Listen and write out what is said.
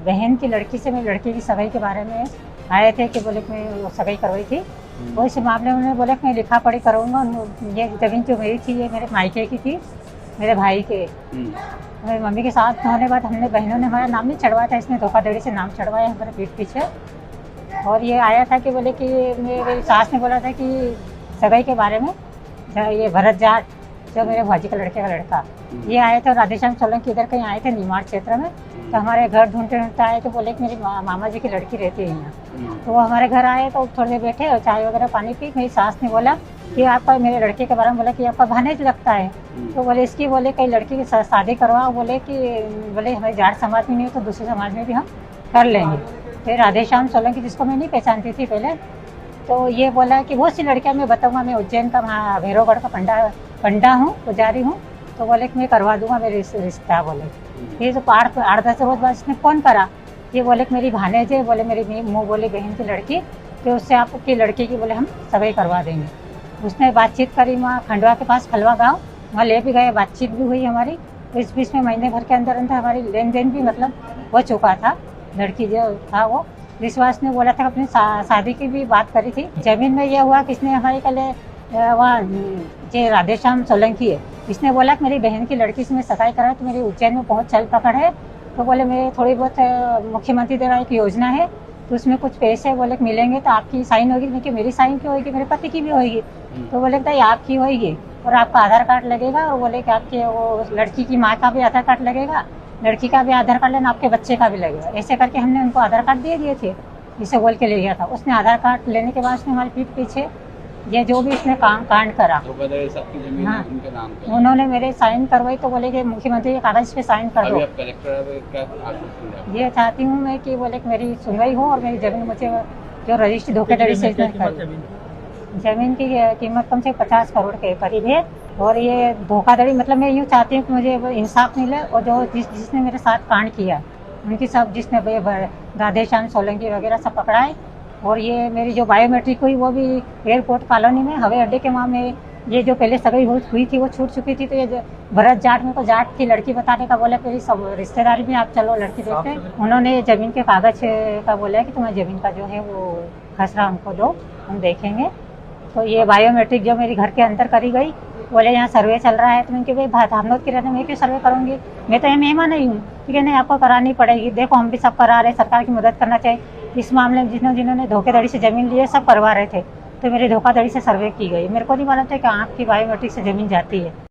बहन की लड़की से मेरी लड़की की सगाई के बारे में आए थे कि बोले कि मैं वो सगाई करवाई थी। वो इस मामले में उन्होंने बोला कि मैं लिखा पढ़ी करूँगा। ये ज़मीन जो मेरी थी ये मेरे मायके की थी, मेरे भाई के। मेरी मम्मी के साथ होने के बाद हमने बहनों ने हमारा नाम नहीं चढ़वाया था, इसने धोखाधड़ी से नाम चढ़वाया हमारे पीठ पीछे। और ये आया था कि बोले कि मेरी सास ने बोला था कि सगाई के बारे में, ये भरत जाट जो मेरे भाजी का लड़के का लड़का, ये आए थे राधेश्याम सोलंकी इधर कहीं आए थे निमाड़ क्षेत्र में। तो हमारे घर ढूंढते ढूंढते आए तो बोले कि मेरी मामा जी की लड़की रहती है यहाँ। तो वो हमारे घर आए तो थोड़ी देर बैठे और चाय वगैरह पानी पी। मेरी सास ने बोला कि आपका, मेरे लड़के के बारे में बोला कि आपका भानेज लगता है। तो बोले इसकी, बोले कई लड़की की शादी करवाओ, बोले कि बोले हमारे जाट समाज में नहीं हो तो दूसरे समाज में भी हम कर लेंगे। फिर राधेश्याम सोलंकी जिसको मैं नहीं पहचानती थी पहले, तो ये बोला कि बहुत सी लड़कियाँ मैं बताऊँगा, मैं उज्जैन का वहाँ भैरवगढ़ का पंडा हूँ, पुजारी हूँ। तो बोले कि मैं करवा दूंगा मेरे रिश्ता। बोले फिर तो 8-10 रोज बाद इसने फ़ोन करा, ये बोले कि मेरी भानेज है, बोले मेरी मुँह बोली बहन की लड़की, तो उससे आपकी लड़की की बोले हम सगाई करवा देंगे। उसने बातचीत करी वहाँ खंडवा के पास खलवा गाँव, वहाँ ले भी गए, बातचीत भी हुई हमारी। तो इस बीच में महीने भर के अंदर अंदर हमारी लेन देन भी मतलब हो चुका था। लड़की जो था वो विश्वास ने बोला था अपनी शादी की भी बात करी थी। जमीन में ये हुआ कि इसने हमारे कल वहाँ जो राधेश्याम सोलंकी है, इसने बोला कि मेरी बहन की लड़की से मैं सगाई करा तो मेरी उज्जैन में बहुत चल पकड़ है। तो बोले मेरे थोड़ी बहुत मुख्यमंत्री द्वारा एक योजना है तो उसमें कुछ पैसे बोले मिलेंगे तो आपकी साइन होगी। नहीं कि मेरी साइन की होगी, मेरे पति की भी होगी। तो बोले कि आपकी होगी और आपका आधार कार्ड लगेगा। और बोले कि आपके वो लड़की की माँ का भी आधार कार्ड लगेगा, लड़की का भी आधार कार्ड लेना, आपके बच्चे का भी लगेगा। ऐसे करके हमने उनको आधार कार्ड दे दिए थे, इसे बोल के ले गया था। उसने आधार कार्ड लेने के बाद उसने हमारे पीठ पीछे ये जो भी इसने कांड करा, हाँ, उन्होंने मेरे साइन करवाई। तो बोले कि मुख्यमंत्री के कागज पे साइन कर दो। ये चाहती हूँ मैं कि बोले कि मेरी सुनवाई हो और मेरी जमीन मुझे जो रजिस्ट्री धोखाधड़ी से जमीन की कीमत कम से 50 करोड़ के करीब है। और ये धोखाधड़ी मतलब मैं यूँ चाहती हूँ कि मुझे इंसाफ मिले और जो जिसने मेरे साथ कांड किया उनकी सब, जिसने राधेश्याम सोलंकी वगैरह सब पकड़ाए। और ये मेरी जो बायोमेट्रिक हुई वो भी एयरपोर्ट कॉलोनी में हवाई अड्डे के वहाँ में, ये जो पहले सगाई हुई थी वो छूट चुकी थी। तो ये भरत जाट मेरे को जाट की लड़की बताने का बोला, मेरी सब रिश्तेदारी में आप चलो लड़की देखते। उन्होंने जमीन के कागज का बोला कि तुम्हें जमीन का जो है वो खसरा हमको दो, हम देखेंगे। तो ये बायोमेट्रिक जो मेरी घर के अंदर करी गई, बोले यहाँ सर्वे चल रहा है। तो मैं भाई धामनोद की रहने मैं क्यों सर्वे करूँगी, मैं तो यहाँ मेहमान नहीं हूँ। ठीक है, नहीं आपको करानी पड़ेगी। देखो हम भी सब करा रहे, सरकार की मदद करना चाहिए। इस मामले में जिन्होंने धोखाधड़ी से ज़मीन ली है सब करवा रहे थे, तो मेरी धोखाधड़ी से सर्वे की गई। मेरे को नहीं मालूम था कि आपकी बायोमेट्रिक से ज़मीन जाती है।